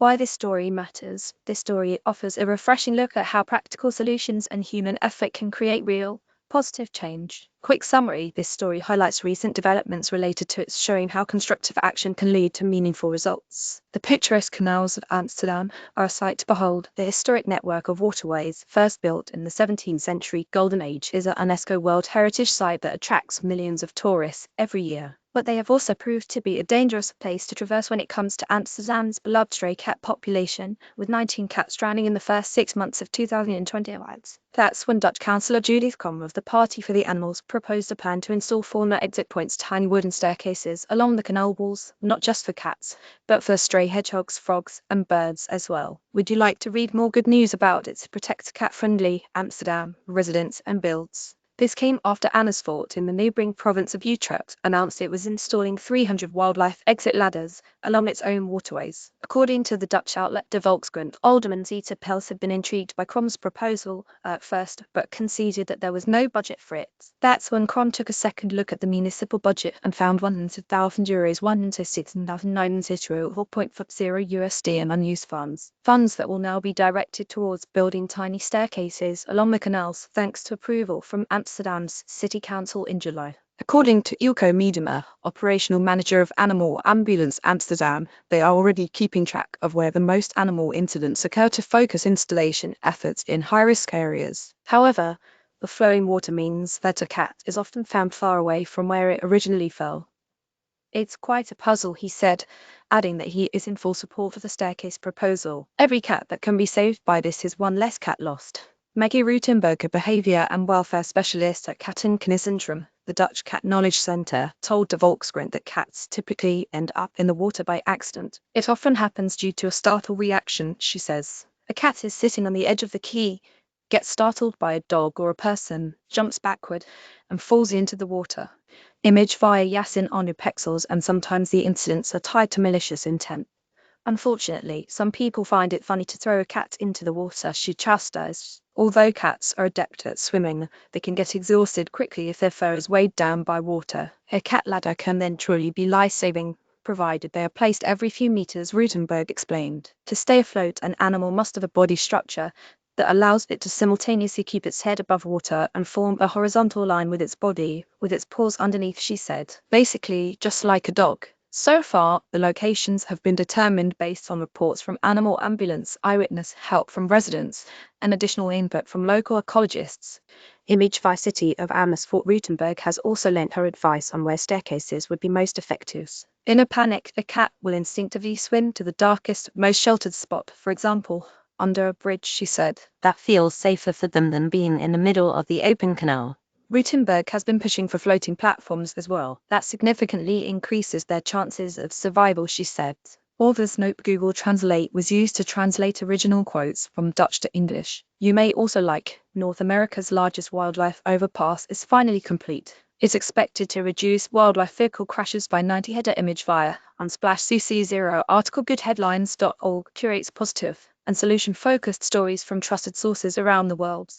Why this story matters. This story offers a refreshing look at how practical solutions and human effort can create real, positive change. Quick summary. This story highlights recent developments related to it, showing how constructive action can lead to meaningful results. The picturesque canals of Amsterdam are a sight to behold. The historic network of waterways, first built in the 17th century Golden Age, is a UNESCO World Heritage site that attracts millions of tourists every year. But they have also proved to be a dangerous place to traverse when it comes to Amsterdam's beloved stray cat population, with 19 cats drowning in the first 6 months of 2021. That's when Dutch councillor Judith Kom of the Party for the Animals proposed a plan to install former exit points, tiny wooden staircases along the canal walls, not just for cats, but for stray hedgehogs, frogs, and birds as well. Would you like to read more good news about its protect cat-friendly Amsterdam residents and builds? This came after Amersfoort in the neighbouring province of Utrecht announced it was installing 300 wildlife exit ladders along its own waterways. According to the Dutch outlet De Volkskrant, Alderman Zita Pels had been intrigued by Krom's proposal at first, but conceded that there was no budget for it. That's when Krom took a second look at the municipal budget and found €100,000, €106,900, or $4.50 in unused funds. Funds that will now be directed towards building tiny staircases along the canals, thanks to approval from Amsterdam's City Council in July. According to Ilko Miedema, operational manager of Animal Ambulance Amsterdam, they are already keeping track of where the most animal incidents occur to focus installation efforts in high-risk areas. However, the flowing water means that a cat is often found far away from where it originally fell. It's quite a puzzle, he said, adding that he is in full support for the staircase proposal. Every cat that can be saved by this is one less cat lost. Maggie Rutenberg, a behaviour and welfare specialist at Kattenknizcentrum, the Dutch Cat Knowledge Centre, told De Volkskrant that cats typically end up in the water by accident. It often happens due to a startle reaction, she says. A cat is sitting on the edge of the quay, gets startled by a dog or a person, jumps backward, and falls into the water. Image via Yasin Onupexels, and sometimes the incidents are tied to malicious intent. Unfortunately, some people find it funny to throw a cat into the water, she chastised. Although cats are adept at swimming, they can get exhausted quickly if their fur is weighed down by water. A cat ladder can then truly be life-saving, provided they are placed every few meters, Rutenberg explained. To stay afloat, an animal must have a body structure that allows it to simultaneously keep its head above water and form a horizontal line with its body, with its paws underneath, she said. Basically, just like a dog. So far, the locations have been determined based on reports from Animal Ambulance, eyewitness help from residents, and additional input from local ecologists. Image via City of Amersfoort. Rutenberg has also lent her advice on where staircases would be most effective. In a panic, a cat will instinctively swim to the darkest, most sheltered spot, for example, under a bridge, she said. That feels safer for them than being in the middle of the open canal. Rutenberg has been pushing for floating platforms as well. That significantly increases their chances of survival, she said. Author's note: Google Translate was used to translate original quotes from Dutch to English. You may also like, North America's largest wildlife overpass is finally complete. It's expected to reduce wildlife vehicle crashes by 90. Header image via Unsplash CC0 article. Goodheadlines.org curates positive and solution-focused stories from trusted sources around the world.